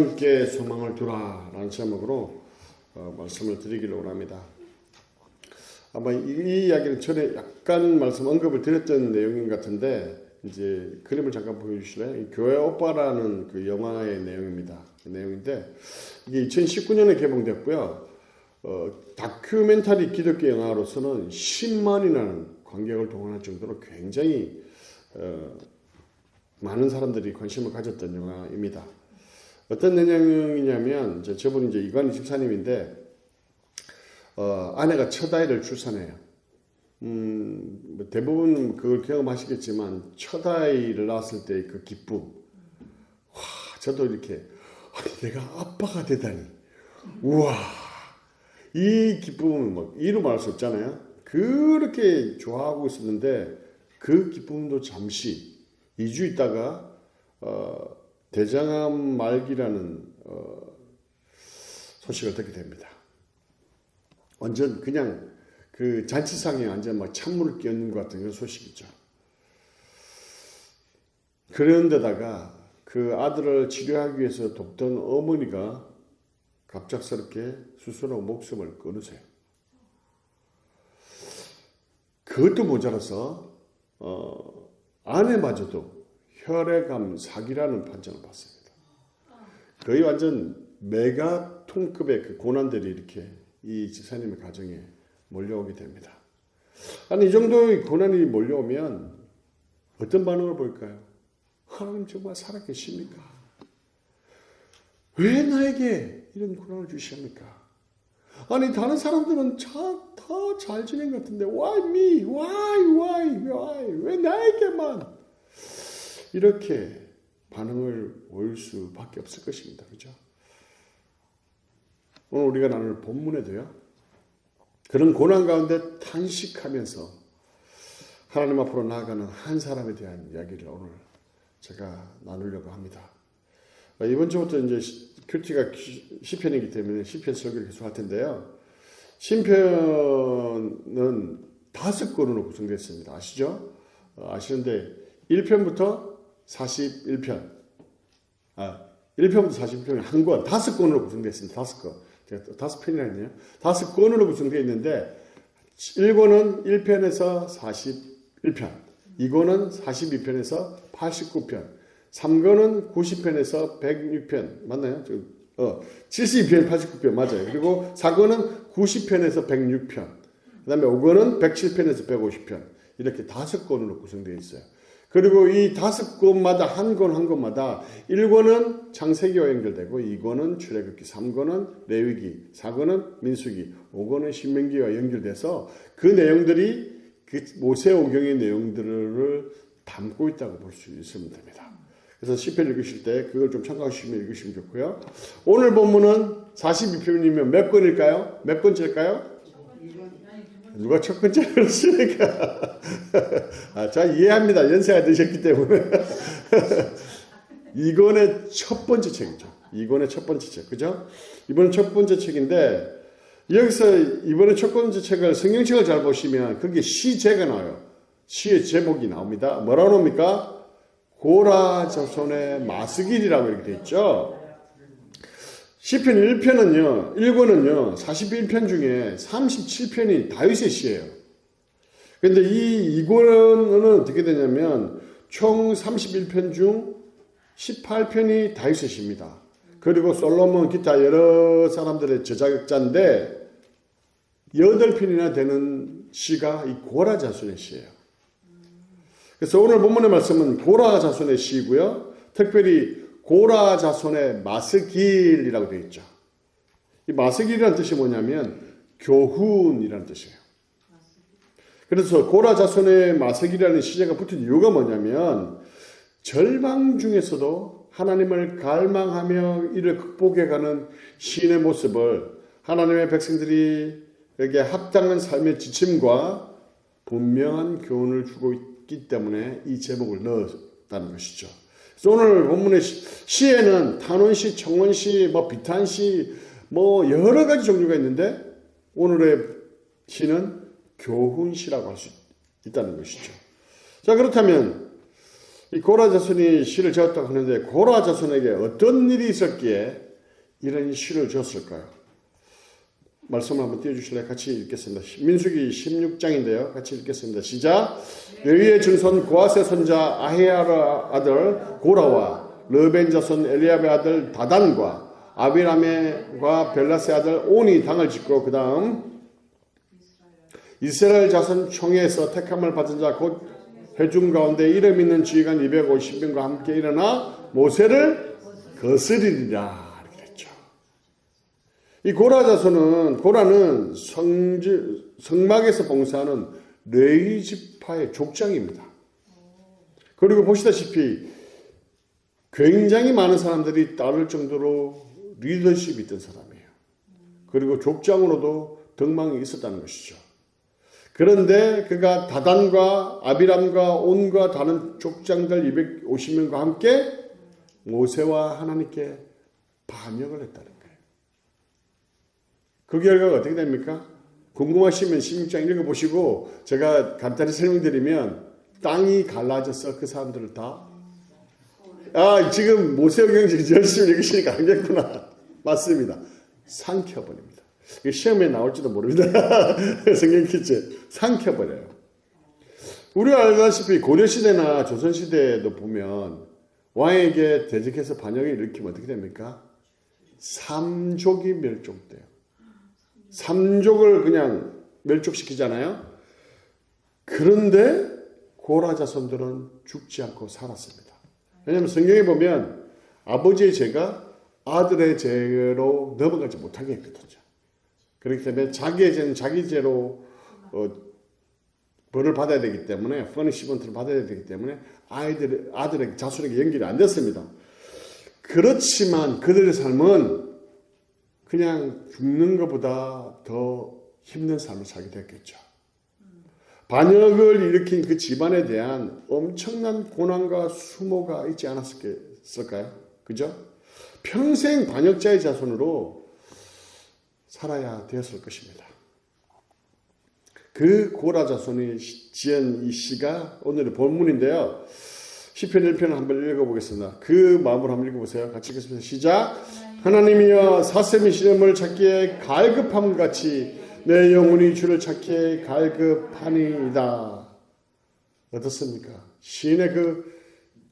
하나님께 소망을 두라라는 제목으로 말씀을 드리기를 원합니다. 아마 이 이야기는 전에 약간 말씀 언급을 드렸던 내용인 것 같은데, 이제 그림을 잠깐 보여주실래요? 교회 오빠라는 그 영화의 내용입니다. 그 내용인데 이게 2019년에 개봉됐고요. 다큐멘터리 기독교 영화로서는 10만이라는 관객을 동원할 정도로 굉장히 많은 사람들이 관심을 가졌던 영화입니다. 어떤 내용이냐면, 저분이 이제 이관희 집사님인데, 아내가 첫 아이를 출산해요. 대부분 그걸 경험하시겠지만, 첫 아이를 낳았을 때 그 기쁨. 와, 저도 이렇게, 내가 아빠가 되다니. 우와, 이 기쁨은 뭐, 이루 말할 수 없잖아요. 그렇게 좋아하고 있었는데, 그 기쁨도 잠시, 2주 있다가, 대장암 말기라는 소식을 듣게 됩니다. 완전 그냥 그 잔치상에 완전 막 찬물을 끼얹는 것 같은 그런 소식이죠. 그런데다가 그 아들을 치료하기 위해서 돕던 어머니가 갑작스럽게 수술하고 목숨을 끊으세요. 그것도 모자라서 아내마저도 혈액암 사기라는 판정을 받습니다. 거의 완전 메가톤급의 그 고난들이 이렇게 이 집사님의 가정에 몰려오게 됩니다. 아니, 이 정도의 고난이 몰려오면 어떤 반응을 보일까요? 하나님 정말 살아계십니까? 왜 나에게 이런 고난을 주십니까? 아니, 다른 사람들은 다 잘 지낸 것 같은데 why me? why? 왜 나에게만? 이렇게 반응을 보일 수밖에 없을 것입니다. 그죠? 오늘 우리가 나눌 본문에도요, 그런 고난 가운데 탄식하면서 하나님 앞으로 나아가는 한 사람에 대한 이야기를 오늘 제가 나누려고 합니다. 이번 주부터 이제 큐티가 시편이기 때문에 시편 설교를 계속 할 텐데요. 시편은 5권으로 구성되어 있습니다. 아시죠? 아시는데 1편부터 41편, 1편부터 41편이 한 권, 5권으로 구성되어 있습니다. 5권. 제가 5편이라 했네요. 5권으로 구성되어 있는데, 1권은 1편에서 41편, 2권은 42편에서 89편, 3권은 90편에서 106편, 맞나요? 72편, 89편, 맞아요. 그리고 4권은 90편에서 106편, 그 다음에 5권은 107편에서 150편, 이렇게 5권으로 구성되어 있어요. 그리고 이 5권마다 한 권마다 1권은 창세기와 연결되고, 2권은 출애굽기, 3권은 레위기, 4권은 민수기, 5권은 신명기와 연결돼서 그 내용들이 그 모세오경의 내용들을 담고 있다고 볼 수 있으면 됩니다. 그래서 시편 읽으실 때 그걸 좀 참고하시면 읽으시면 좋고요. 오늘 본문은 42편이면 몇 권일까요? 몇 권째일까요? 누가 첫 번째를 그랬으니까. 자, 이해합니다. 연세가 드셨기 때문에. 이권의 첫 번째 책이죠. 이권의 첫 번째 책. 그죠? 이번엔 첫 번째 책인데, 여기서 이번에 첫 번째 책을 성경책을 잘 보시면 거기에 시제가 나와요. 시의 제목이 나옵니다. 뭐라고 나옵니까? 고라 자손의 마스길이라고 이렇게 되어 있죠. 시편 1편은요, 1권은요, 41편 중에 37편이 다윗의 시예요. 그런데 이 2권은 어떻게 되냐면, 총 31편 중 18편이 다윗의 시입니다. 그리고 솔로몬, 기타 여러 사람들의 저작자인데, 8편이나 되는 시가 이 고라 자손의 시예요. 그래서 오늘 본문의 말씀은 고라 자손의 시이고요. 특별히 고라 자손의 마스길이라고 되어 있죠. 이 마스길이라는 뜻이 뭐냐면 교훈이라는 뜻이에요. 그래서 고라 자손의 마스길이라는 시제가 붙은 이유가 뭐냐면, 절망 중에서도 하나님을 갈망하며 이를 극복해가는 시인의 모습을 하나님의 백성들이 에게 합당한 삶의 지침과 분명한 교훈을 주고 있기 때문에 이 제목을 넣었다는 것이죠. 그래서 오늘 본문의 시에는 탄원시, 청원시, 비탄시, 여러 가지 종류가 있는데, 오늘의 시는 교훈시라고 할 수 있다는 것이죠. 자, 그렇다면 이 고라 자손이 시를 지었다고 하는데 고라 자손에게 어떤 일이 있었기에 이런 시를 지었을까요? 말씀을 한번 띄워주실래요? 같이 읽겠습니다. 민수기 16장인데요. 같이 읽겠습니다. 시작. 레위의 증손 고아세 손자 아히야라 아들 고라와 르벤 자손 엘리압의 아들 다단과 아비람과 벨라스의 아들 온이 당을 짓고 그 다음 이스라엘 자손 총회에서 택함을 받은 자 곧 회중 가운데 이름 있는 지휘관 250명과 함께 일어나 모세를 거스리리라 이렇게 됐죠. 이 고라 자손은 고라는 성막에서 봉사하는 레위 지파의 족장입니다. 그리고 보시다시피 굉장히 많은 사람들이 따를 정도로 리더십이 있던 사람이에요. 그리고 족장으로도 덕망이 있었다는 것이죠. 그런데 그가 다단과 아비람과 온과 다른 족장들 250명과 함께 모세와 하나님께 반역을 했다는 거예요. 그 결과가 어떻게 됩니까? 궁금하시면 16장 읽어보시고 제가 간단히 설명드리면 땅이 갈라져서 그 사람들을 다 지금 모세오경 열심히 읽으시니까 알겠구나. 맞습니다. 삼켜버립니다. 시험에 나올지도 모릅니다. 성경 퀴즈. 삼켜버려요. 우리가 알다시피 고려시대나 조선시대에도 보면 왕에게 대적해서 반역을 일으키면 어떻게 됩니까? 삼족이 멸족돼요. 삼족을 그냥 멸족시키잖아요. 그런데 고라 자손들은 죽지 않고 살았습니다. 왜냐하면 성경에 보면 아버지의 죄가 아들의 죄로 넘어가지 못하게 했거든요. 그렇기 때문에 자기의 죄는 자기 죄로 벌을 받아야 되기 때문에 퍼니시먼트를 받아야 되기 때문에 아들의 자손에게 연결이 안 됐습니다. 그렇지만 그들의 삶은 그냥 죽는 것보다 더 힘든 삶을 살게 됐겠죠. 반역을 일으킨 그 집안에 대한 엄청난 고난과 수모가 있지 않았을까요? 그죠? 평생 반역자의 자손으로 살아야 되었을 것입니다. 그 고라 자손이 지은 이 시가 오늘의 본문인데요. 시편 1편을 한번 읽어보겠습니다. 그 마음으로 한번 읽어보세요. 같이 읽겠습니다. 시작. 하나님이여 사슴이 시름을 찾기에 갈급함같이 내 영혼이 주를 찾기에 갈급하니이다. 어떻습니까? 시인의 그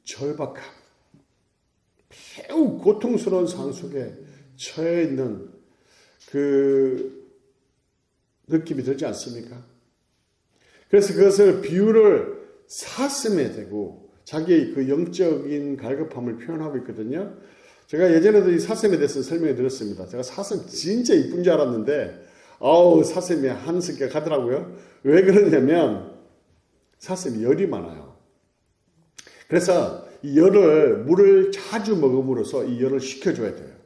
절박함, 매우 고통스러운 상황 속에 처해 있는 그 느낌이 들지 않습니까? 그래서 그것을 비유를 사슴에 대고 자기의 그 영적인 갈급함을 표현하고 있거든요. 제가 예전에도 이 사슴에 대해서 설명해 드렸습니다. 제가 사슴 진짜 이쁜 줄 알았는데 사슴이 한 성격 하더라고요. 왜 그러냐면 사슴이 열이 많아요. 그래서 이 물을 자주 먹음으로써 이 열을 식혀줘야 돼요.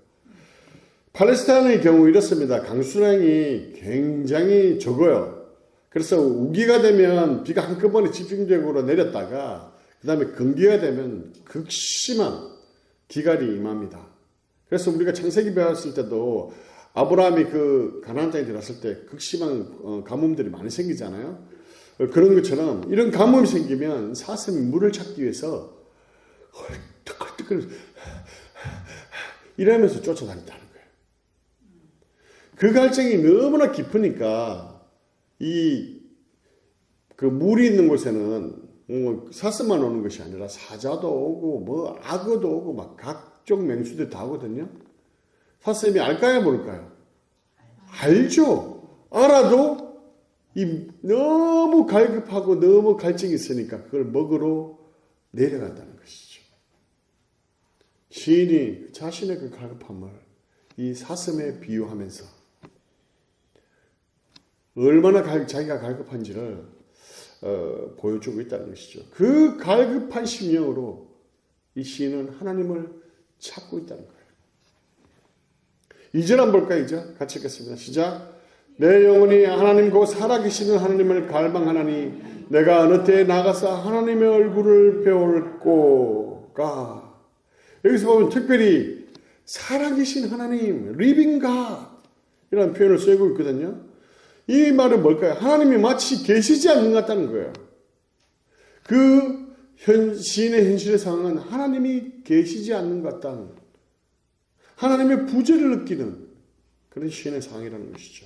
팔레스타인의 경우 이렇습니다. 강수량이 굉장히 적어요. 그래서 우기가 되면 비가 한꺼번에 집중적으로 내렸다가 그 다음에 건기가 되면 극심한 기갈이 임합니다. 그래서 우리가 창세기 배웠을 때도 아브라함이 그 가나안 땅에 들어갔을 때 극심한 가뭄들이 많이 생기잖아요. 그런 것처럼 이런 가뭄이 생기면 사슴이 물을 찾기 위해서 헐떡헐떡 이러면서 쫓아다닌다는 거예요. 그 갈증이 너무나 깊으니까 그 물이 있는 곳에는 사슴만 오는 것이 아니라 사자도 오고 악어도 오고 막 각종 맹수들이 다 오거든요. 사슴이 알까요 모를까요? 알죠. 알아도 너무 갈급하고 너무 갈증이 있으니까 그걸 먹으러 내려간다는 것이죠. 시인이 자신의 그 갈급함을 이 사슴에 비유하면서 얼마나 자기가 갈급한지를 보여주고 있다는 것이죠. 그 갈급한 심령으로 이 시인은 하나님을 찾고 있다는 거예요. 2절 한번 볼까요? 2절 같이 읽겠습니다. 시작. 내 영혼이 하나님 곧 살아계시는 하나님을 갈망하나니 내가 어느 때에 나가서 하나님의 얼굴을 배울꼬가. 여기서 보면 특별히 살아계신 하나님, living God 이라는 표현을 쓰고 있거든요. 이 말은 뭘까요? 하나님이 마치 계시지 않는 것 같다는 거예요. 그 시인의 현실의 상황은 하나님이 계시지 않는 것 같다는, 하나님의 부재를 느끼는 그런 시인의 상황이라는 것이죠.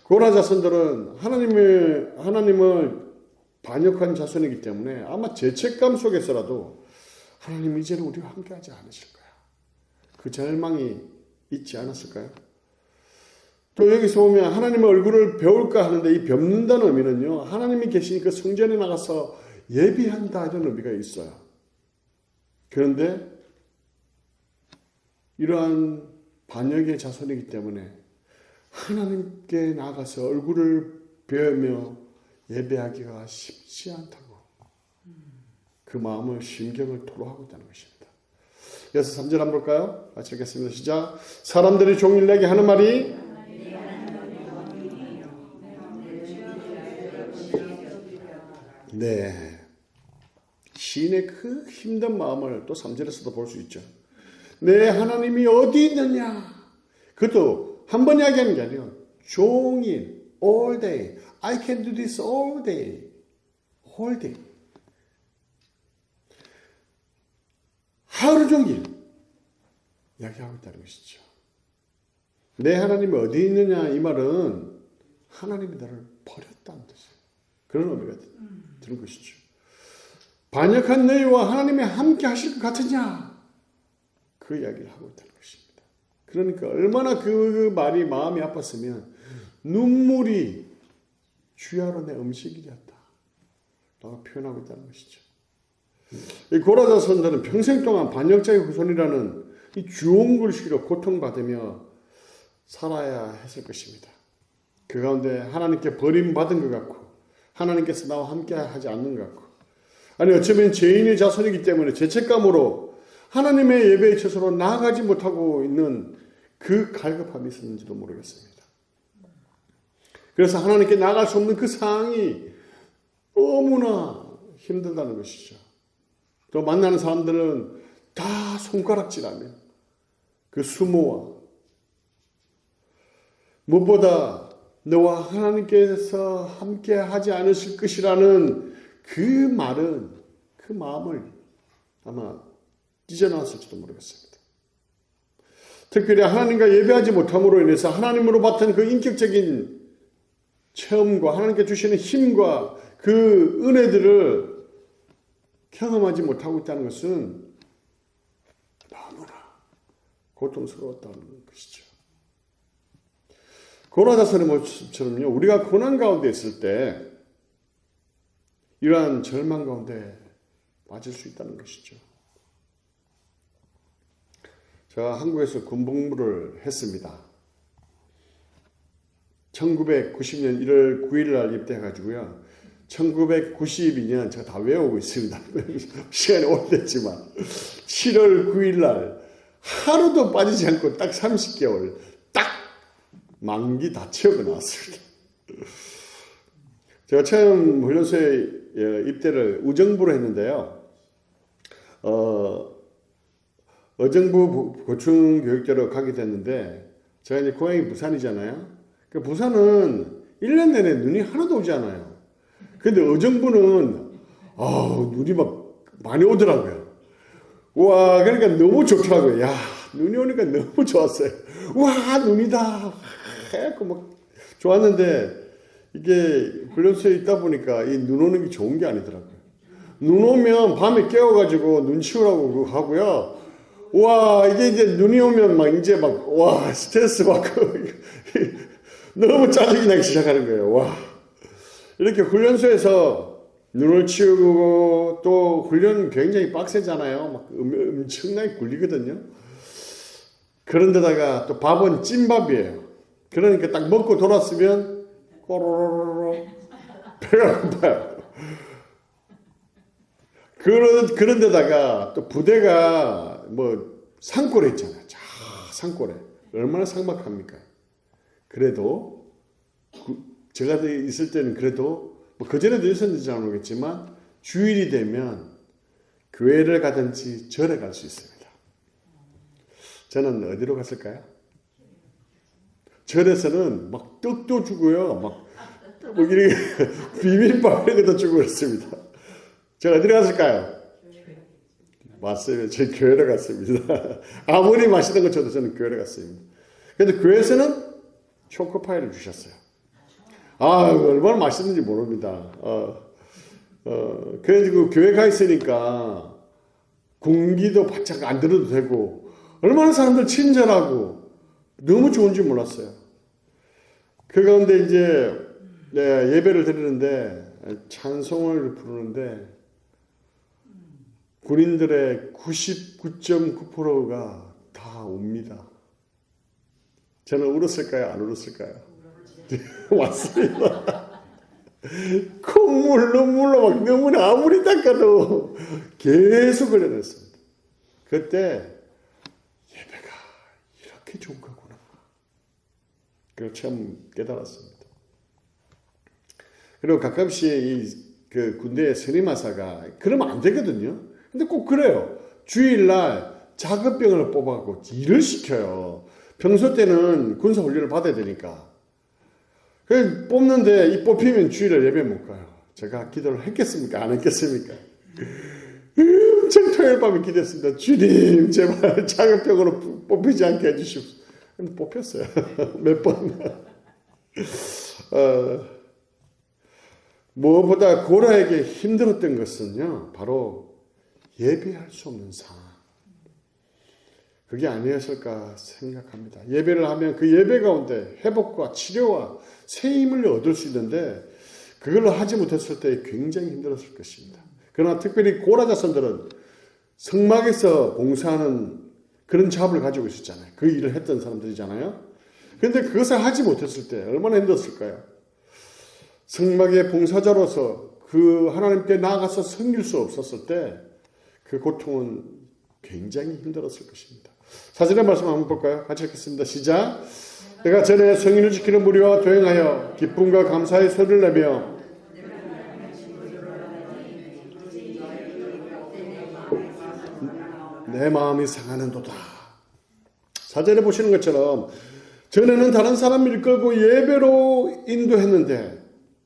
고라 자손들은 하나님을 반역한 자손이기 때문에 아마 죄책감 속에서라도 하나님 이제는 우리와 함께하지 않으실 거야, 그 절망이 있지 않았을까요? 또 여기서 보면 하나님의 얼굴을 배울까 하는데, 이 뵙는다는 의미는요, 하나님이 계시니까 성전에 나가서 예비한다 이런 의미가 있어요. 그런데 이러한 반역의 자손이기 때문에 하나님께 나가서 얼굴을 배우며 예배하기가 쉽지 않다고 그 마음을, 심경을 토로하고 있다는 것입니다. 이어서 3절 한번 볼까요? 같이 읽겠습니다. 시작. 사람들이 종일 내게 하는 말이 네, 시인의 그 힘든 마음을 또 3절에서도 볼 수 있죠. 내 하나님이 어디 있느냐? 그것도 한 번 이야기하는 게 아니에요. 종일, all day. I can do this all day. all day. 하루 종일 이야기하고 있다는 것이죠. 내 하나님이 어디 있느냐, 이 말은 하나님이 나를 버렸다는 뜻이에요. 그런 의미가 드는 것이죠. 반역한 너희와 하나님이 함께 하실 것 같으냐, 그 이야기를 하고 있다는 것입니다. 그러니까 얼마나 그 말이 마음이 아팠으면 눈물이 주야로 내 음식이 되었다 라고 표현하고 있다는 것이죠. 이 고라 자손들은 평생 동안 반역자의 후손이라는 이 주홍글씨로 고통받으며 살아야 했을 것입니다. 그 가운데 하나님께 버림받은 것 같고, 하나님께서 나와 함께 하지 않는 것 같고, 아니 어쩌면 죄인의 자손이기 때문에 죄책감으로 하나님의 예배의 처소로 나아가지 못하고 있는 그 갈급함이 있었는지도 모르겠습니다. 그래서 하나님께 나아갈 수 없는 그 상황이 너무나 힘들다는 것이죠. 또 만나는 사람들은 다 손가락질하며 그 수모와, 무엇보다 너와 하나님께서 함께 하지 않으실 것이라는 그 말은, 그 마음을 아마 찢어놨을지도 모르겠습니다. 특별히 하나님과 예배하지 못함으로 인해서 하나님으로 받은 그 인격적인 체험과 하나님께 주시는 힘과 그 은혜들을 경험하지 못하고 있다는 것은 너무나 고통스러웠다는 것이죠. 고라 자손의 모습처럼요, 우리가 고난 가운데 있을 때 이러한 절망 가운데 빠질 수 있다는 것이죠. 제가 한국에서 군복무를 했습니다. 1990년 1월 9일 날 입대해가지고요, 1992년 제가 다 외우고 있습니다. 시간이 오래됐지만 7월 9일 날 하루도 빠지지 않고 딱 30개월 딱 만기 다 채우고 나왔습니다. 제가 처음 훈련소에 입대를 우정부로 했는데요. 어정부 고충교육대로 가게 됐는데, 제가 이제 고향이 부산이잖아요. 그 부산은 1년 내내 눈이 하나도 오지 않아요. 근데 어정부는 눈이 막 많이 오더라고요. 와, 그러니까 너무 좋더라고요. 야, 눈이 오니까 너무 좋았어요. 와, 눈이다 해갖고 막 좋았는데, 이게 훈련소에 있다 보니까 이 눈 오는 게 좋은 게 아니더라고요. 눈 오면 밤에 깨워가지고 눈 치우라고 하고요. 와, 이게 이제 눈이 오면 막 이제 막, 와, 스트레스 받고 너무 짜증이 나기 시작하는 거예요. 와. 이렇게 훈련소에서 눈을 치우고, 또 훈련 굉장히 빡세잖아요. 막 엄청나게 굴리거든요. 그런데다가 또 밥은 찐밥이에요. 그러니까 딱 먹고 돌았으면 꼬로로로로 배가 고파요. 그런데다가 또 부대가 뭐 산골에 있잖아요. 자, 산골에. 얼마나 삭막합니까? 그래도 제가 있을 때는 그래도 뭐 그전에도 있었는지 잘 모르겠지만 주일이 되면 교회를 가든지 절에 갈 수 있습니다. 저는 어디로 갔을까요? 절에서는 막 떡도 주고요. 막 이렇게 비빔밥 이런 것도 주고 그랬습니다. 제가 어디로 갔을까요? 맞습니다. 제 교회로 갔습니다. 아무리 맛있는 것 줘도 저는 교회로 갔습니다. 근데 교회에서는 초코파이를 주셨어요. 얼마나 맛있는지 모릅니다. 그래가지고 교회 가 있으니까 공기도 바짝 안 들어도 되고, 얼마나 사람들 친절하고, 너무 좋은지 몰랐어요. 그 가운데 이제, 예배를 드리는데, 찬송을 부르는데, 군인들의 99.9%가 다 옵니다. 저는 울었을까요? 안 울었을까요? 맞습니다. 콧물로 막 눈물이 아무리 닦아도 계속 흘러냈습니다. 그때 예배가 이렇게 좋은 거구나. 그걸 처음 깨달았습니다. 그리고 가끔씩 그 군대의 선임하사가 그러면 안 되거든요. 근데 꼭 그래요. 주일날 작업병을 뽑아갖고 일을 시켜요. 평소 때는 군사훈련을 받아야 되니까. 그래서 뽑는데 이 뽑히면 주일날 예배 못 가요. 제가 기도를 했겠습니까? 안 했겠습니까? 엄청 토요일 밤에 기도했습니다. 주님 제발 작업병으로 뽑히지 않게 해주십시오. 근데 뽑혔어요. 몇 번. 무엇보다 고라에게 힘들었던 것은요, 바로 예배할 수 없는 상황. 그게 아니었을까 생각합니다. 예배를 하면 그 예배 가운데 회복과 치료와 새 힘을 얻을 수 있는데 그걸로 하지 못했을 때 굉장히 힘들었을 것입니다. 그러나 특별히 고라 자손들은 성막에서 봉사하는 그런 잡을 가지고 있었잖아요. 그 일을 했던 사람들이잖아요. 그런데 그것을 하지 못했을 때 얼마나 힘들었을까요? 성막의 봉사자로서 그 하나님께 나아가서 섬길 수 없었을 때 그 고통은 굉장히 힘들었을 것입니다. 사진의 말씀 한번 볼까요? 같이 읽겠습니다. 시작. 내가 전에 성인을 지키는 무리와 도행하여 기쁨과 감사의 소리를 내며 내 마음이 상하는도다. 사전에 보시는 것처럼 전에는 다른 사람을 이끌고 예배로 인도했는데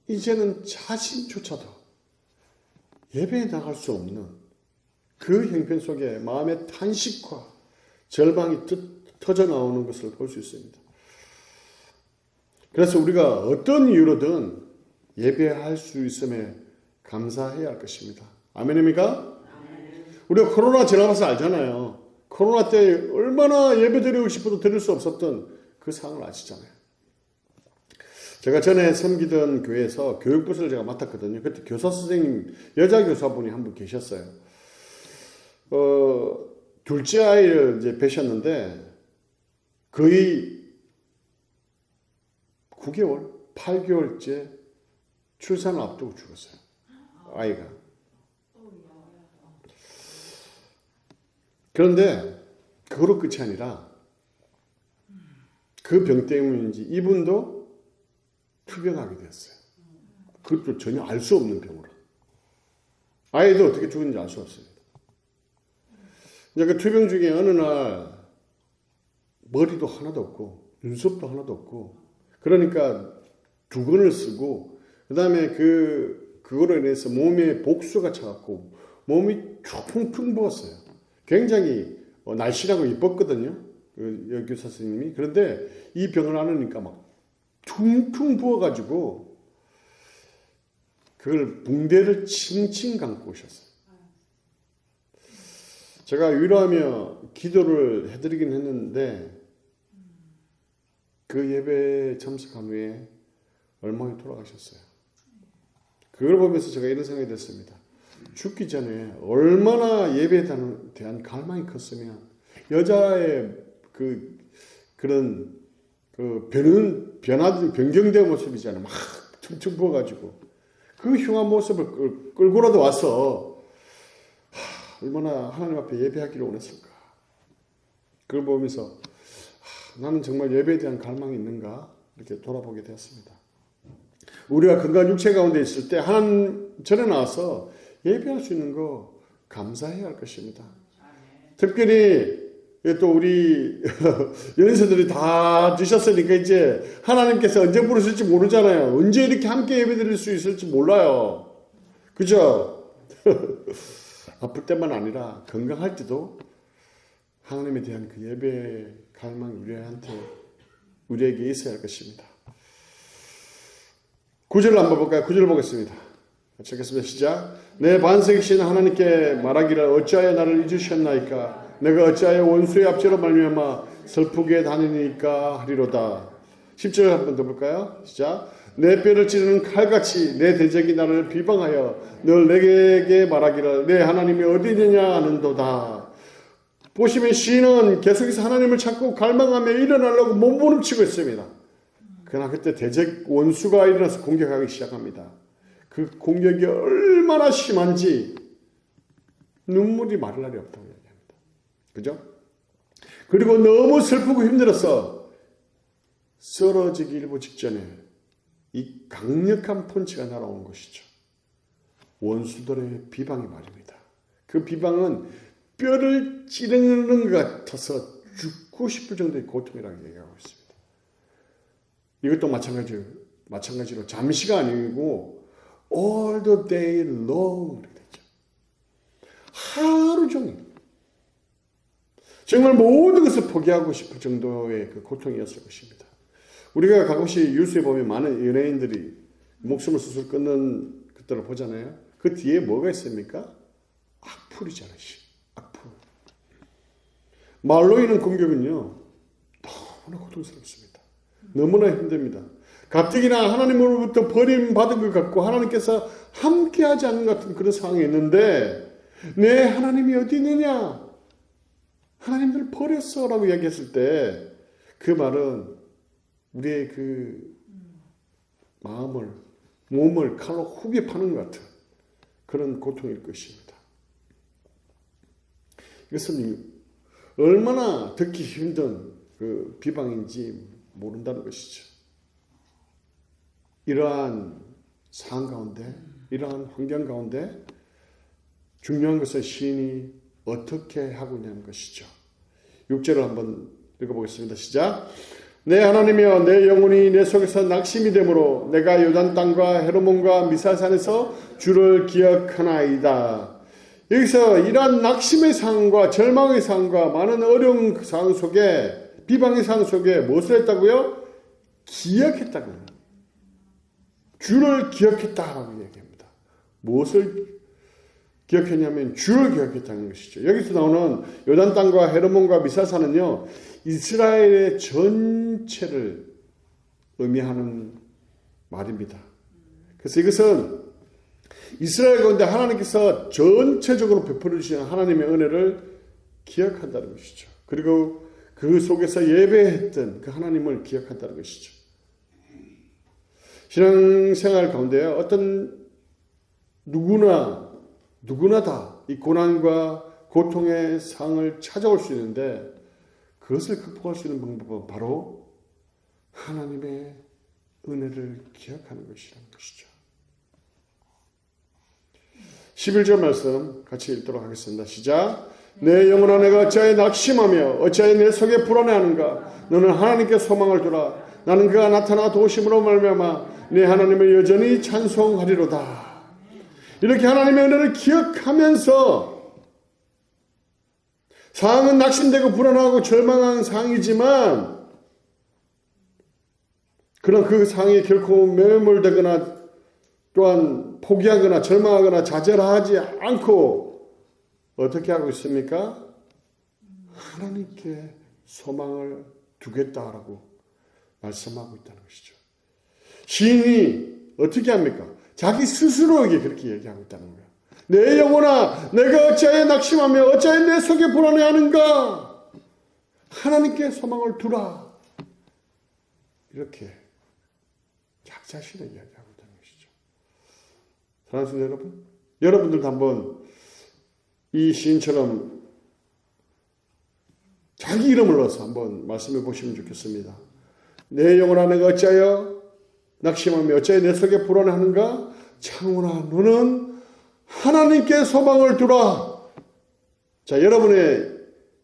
이제는 자신조차도 예배에 나갈 수 없는 그 형편 속에 마음의 탄식과 절망이 터져 나오는 것을 볼 수 있습니다. 그래서 우리가 어떤 이유로든 예배할 수 있음에 감사해야 할 것입니다. 아멘입니까? 우리가 코로나 지나가서 알잖아요. 코로나 때 얼마나 예배 드리고 싶어도 드릴 수 없었던 그 상황을 아시잖아요. 제가 전에 섬기던 교회에서 교육부서를 제가 맡았거든요. 그때 교사 선생님, 여자 교사분이 한 분 계셨어요. 둘째 아이를 이제 뵈셨는데 거의 9개월, 8개월째 출산을 앞두고 죽었어요. 아이가. 그런데 그거로 끝이 아니라 그 병 때문인지 이분도 투병하게 됐어요. 그것도 전혀 알 수 없는 병으로. 아이도 어떻게 죽었는지 알 수 없습니다. 이제 그 투병 중에 어느 날 머리도 하나도 없고 눈썹도 하나도 없고 그러니까 두건을 쓰고 그 다음에 그거로 인해서 몸에 복수가 차갖고 몸이 퉁퉁 부었어요. 굉장히 날씬하고 이뻤거든요. 그 여교사 선생님이. 그런데 이 병을 앓으니까 막 퉁퉁 부어가지고 그걸 붕대를 칭칭 감고 오셨어요. 제가 위로하며 기도를 해드리긴 했는데 그 예배에 참석한 후에 얼마 후에 돌아가셨어요. 그걸 보면서 제가 이런 생각이 됐습니다. 죽기 전에 얼마나 예배에 대한 갈망이 컸으면 여자의 그런 변경된 모습이잖아요. 막 퉁퉁 부어가지고 그 흉한 모습을 끌고라도 와서 얼마나 하나님 앞에 예배하기를 원했을까. 그걸 보면서 나는 정말 예배에 대한 갈망이 있는가 이렇게 돌아보게 되었습니다. 우리가 건강한 육체 가운데 있을 때 하나님 전에 나와서 예배할 수 있는 거 감사해야 할 것입니다. 특별히 또 우리 연인들이 다 드셨으니까 이제 하나님께서 언제 부르실지 모르잖아요. 언제 이렇게 함께 예배 드릴 수 있을지 몰라요. 그죠? 아플 때만 아니라 건강할 때도 하나님에 대한 그 예배의 갈망이 우리에게 있어야 할 것입니다. 9절을 한번 볼까요? 9절 보겠습니다. 같이 읽겠습니다. 시작. 내 반석이신 하나님께 말하기를 어찌하여 나를 잊으셨나이까? 내가 어찌하여 원수의 압제로 말미암아 슬프게 다니니까 하리로다. 10절 한번 더 볼까요? 시작. 내 뼈를 찌르는 칼같이 내 대적이 나를 비방하여 늘 내게 말하기를 내 하나님이 어디 있느냐 하는도다. 보시면 시인은 계속해서 하나님을 찾고 갈망하며 일어나려고 몸부림치고 있습니다. 그러나 그때 대적 원수가 일어나서 공격하기 시작합니다. 그 공격이 얼마나 심한지 눈물이 마를 날이 없다고 얘기합니다. 그죠? 그리고 너무 슬프고 힘들어서 쓰러지기 일보 직전에 이 강력한 펀치가 날아온 것이죠. 원수들의 비방이 말입니다. 그 비방은 뼈를 찌르는 것 같아서 죽고 싶을 정도의 고통이라고 얘기하고 있습니다. 이것도 마찬가지로 잠시가 아니고 all the day long 되죠. 하루 종일 정말 모든 것을 포기하고 싶을 정도의 그 고통이었을 것입니다. 우리가 가끔씩 뉴스에 보면 많은 연예인들이 목숨을 스스로 끊는 것들을 보잖아요. 그 뒤에 뭐가 있습니까? 악플이잖아요. 악플. 말로 인한 공격은요, 너무나 고통스럽습니다. 너무나 힘듭니다. 가뜩이나 하나님으로부터 버림받은 것 같고 하나님께서 함께하지 않는 것 같은 그런 상황이 있는데 내 하나님이 어디 있느냐? 하나님들 버렸어 라고 이야기했을 때 그 말은 우리의 그 마음을, 몸을 칼로 후게 파는 것 같은 그런 고통일 것입니다. 이것은 얼마나 듣기 힘든 그 비방인지 모른다는 것이죠. 이러한 상황 가운데, 이러한 환경 가운데 중요한 것은 시인이 어떻게 하고 있냐는 것이죠. 6절을 한번 읽어보겠습니다. 시작. 내 하나님이여 내 영혼이 내 속에서 낙심이 되므로 내가 요단 땅과 헤르몬과 미사산에서 주를 기억하나이다. 여기서 이러한 낙심의 상황과 절망의 상황과 많은 어려운 상황 속에 비방의 상황 속에 무엇을 했다고요? 기억했다고요. 주를 기억했다라고 얘기합니다. 무엇을 기억했냐면 주를 기억했다는 것이죠. 여기서 나오는 요단 땅과 헤르몬과 미사산은요, 이스라엘의 전체를 의미하는 말입니다. 그래서 이것은 이스라엘 가운데 하나님께서 전체적으로 베풀어 주신 하나님의 은혜를 기억한다는 것이죠. 그리고 그 속에서 예배했던 그 하나님을 기억한다는 것이죠. 신앙생활 가운데 어떤 누구나 다 이 고난과 고통의 상을 찾아올 수 있는데 그것을 극복할 수 있는 방법은 바로 하나님의 은혜를 기억하는 것이라는 것이죠. 11절 말씀 같이 읽도록 하겠습니다. 시작. 내 영혼아 내가 어찌하여 낙심하며 어찌하여 내 속에 불안해하는가? 너는 하나님께 소망을 두라. 나는 그가 나타나 도우심으로 말미암아 내 하나님을 여전히 찬송하리로다. 이렇게 하나님의 은혜를 기억하면서 상황은 낙심되고 불안하고 절망한 상황이지만 그런 그 상황이 결코 매몰되거나 또한 포기하거나 절망하거나 좌절하지 않고 어떻게 하고 있습니까? 하나님께 소망을 두겠다라고 말씀하고 있다는 것이죠. 시인이 어떻게 합니까? 자기 스스로에게 그렇게 얘기하고 있다는 거예요. 내 영혼아 내가 어찌하여 낙심하며 어찌하여 내 속에 불안해하는가? 하나님께 소망을 두라. 이렇게 자신에게 이야기하고 있다는 것이죠. 사랑하는 여러분, 여러분들도 한번 이 시인처럼 자기 이름을 넣어서 한번 말씀해 보시면 좋겠습니다. 내 영혼아 내가 어찌하여 낙심하며 어찌하여 내 속에 불안해하는가? 창훈아 너는 하나님께 소망을 두라. 자, 여러분의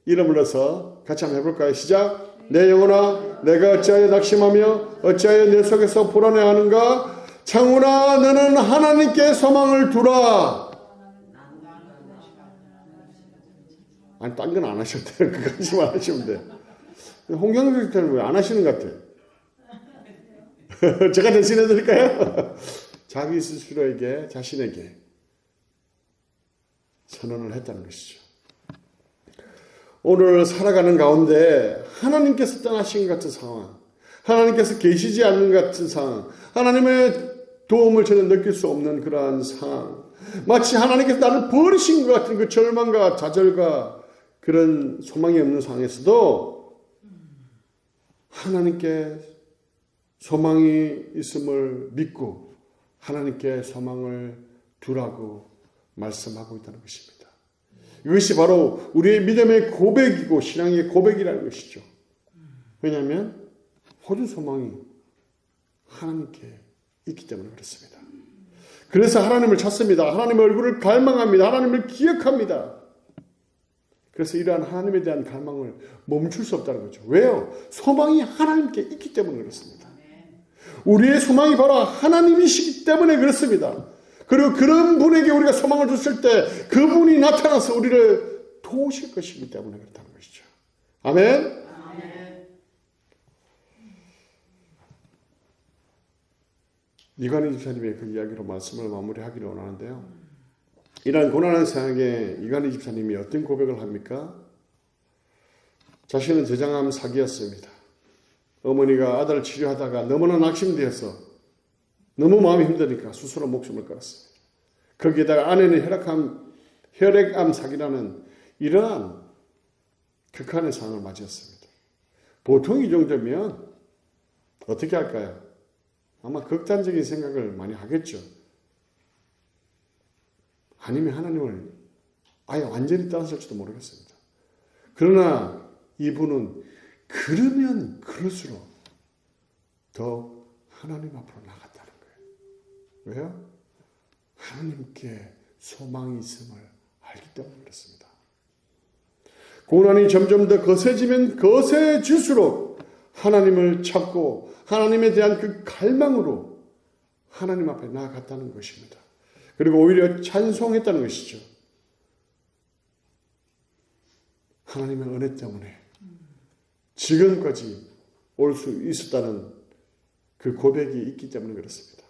이름을 넣어서 같이 한번 해볼까요? 시작. 내 영혼아 내가 어찌하여 낙심하며 어찌하여 내 속에서 불안해하는가? 창훈아 너는 하나님께 소망을 두라. 아니 딴 건 안 하셔도 돼요. 그것까지만 하시면 돼요. 홍경석 목사님 왜 안 하시는 것 같아요? 제가 대신해 드릴까요? 자기 스스로에게 자신에게 선언을 했다는 것이죠. 오늘 살아가는 가운데 하나님께서 떠나신 것 같은 상황, 하나님께서 계시지 않는 것 같은 상황, 하나님의 도움을 전혀 느낄 수 없는 그러한 상황, 마치 하나님께서 나를 버리신 것 같은 그 절망과 좌절과 그런 소망이 없는 상황에서도 하나님께 소망이 있음을 믿고 하나님께 소망을 두라고 말씀하고 있다는 것입니다. 이것이 바로 우리의 믿음의 고백이고 신앙의 고백이라는 것이죠. 왜냐하면 모든 소망이 하나님께 있기 때문에 그렇습니다. 그래서 하나님을 찾습니다. 하나님의 얼굴을 갈망합니다. 하나님을 기억합니다. 그래서 이러한 하나님에 대한 갈망을 멈출 수 없다는 거죠. 왜요? 소망이 하나님께 있기 때문에 그렇습니다. 우리의 소망이 바로 하나님이시기 때문에 그렇습니다. 그리고 그런 분에게 우리가 소망을 줬을 때 그분이 나타나서 우리를 도우실 것이기 때문에 그렇다는 것이죠. 아멘. 이관희 집사님의 그 이야기로 말씀을 마무리하기를 원하는데요. 이러한 고난한 상황에 이관희 집사님이 어떤 고백을 합니까? 자신은 대장암 사기였습니다. 어머니가 아들을 치료하다가 너무나 낙심되어서 너무 마음이 힘드니까 스스로 목숨을 끊었습니다. 거기에다가 아내는 혈액암 사기라는 이러한 극한의 상황을 맞이했습니다. 보통 이 정도면 어떻게 할까요? 아마 극단적인 생각을 많이 하겠죠. 아니면 하나님을 아예 완전히 떠났을지도 모르겠습니다. 그러나 이분은 그러면 그럴수록 더 하나님 앞으로 나갔다는 거예요. 왜요? 하나님께 소망이 있음을 알기 때문에 그렇습니다. 고난이 점점 더 거세지면 거세질수록 하나님을 찾고 하나님에 대한 그 갈망으로 하나님 앞에 나아갔다는 것입니다. 그리고 오히려 찬송했다는 것이죠. 하나님의 은혜 때문에 지금까지 올 수 있었다는 그 고백이 있기 때문에 그렇습니다.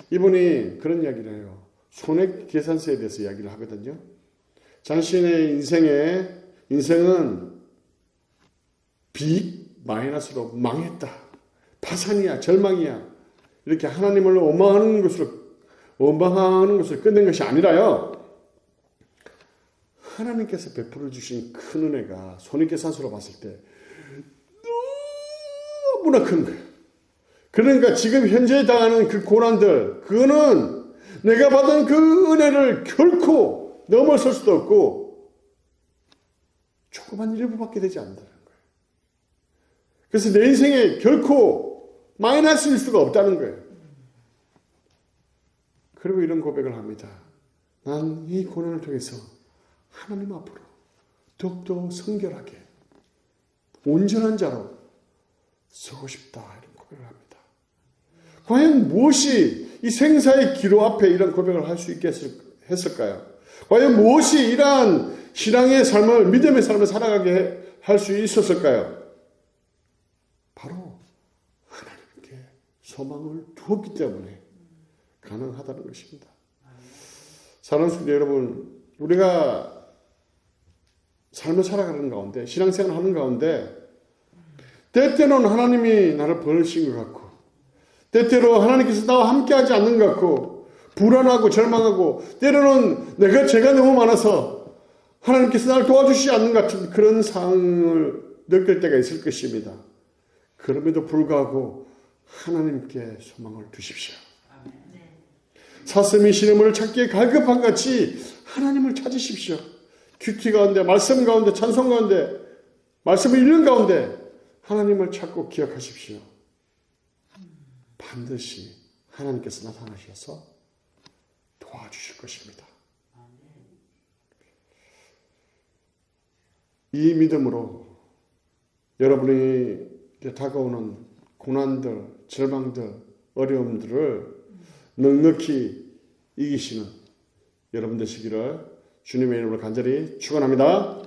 이분이 그런 이야기를 해요. 손해 계산서에 대해서 이야기를 하거든요. 자신의 인생은 빚 마이너스로 망했다. 파산이야, 절망이야. 이렇게 하나님을 원망하는 것으로 끝낸 것이 아니라요. 하나님께서 베풀어 주신 큰 은혜가 손해계산서로 봤을 때 너무나 큰 거예요. 그러니까 지금 현재 당하는 그 고난들, 그거는 내가 받은 그 은혜를 결코 넘어설 수도 없고 조그만 일부밖에 되지 않는다는 거예요. 그래서 내 인생에 결코 마이너스일 수가 없다는 거예요. 그리고 이런 고백을 합니다. 난 이 고난을 통해서 하나님 앞으로 더욱더 성결하게 온전한 자로 서고 싶다. 이런 고백을 합니다. 과연 무엇이 이 생사의 기로 앞에 이런 고백을 할 수 있게 했을까요? 과연 무엇이 이러한 신앙의 삶을, 믿음의 삶을 살아가게 할 수 있었을까요? 바로 하나님께 소망을 두었기 때문에 가능하다는 것입니다. 사랑하는 성도 여러분, 우리가 삶을 살아가는 가운데, 신앙생활을 하는 가운데 때때로는 하나님이 나를 버리신 것 같고, 때때로 하나님께서 나와 함께하지 않는 것 같고, 불안하고 절망하고, 때로는 제가 너무 많아서 하나님께서 나를 도와주시지 않는 것 같은 그런 상황을 느낄 때가 있을 것입니다. 그럼에도 불구하고 하나님께 소망을 두십시오. 사슴이 시냇물을 찾기에 갈급한 같이 하나님을 찾으십시오. 큐티 가운데, 말씀 가운데, 찬송 가운데, 말씀을 읽는 가운데 하나님을 찾고 기억하십시오. 반드시 하나님께서 나타나셔서 도와주실 것입니다. 이 믿음으로 여러분이 다가오는 고난들, 절망들, 어려움들을 넉넉히 이기시는 여러분 되시기를 주님의 이름으로 간절히 축원합니다.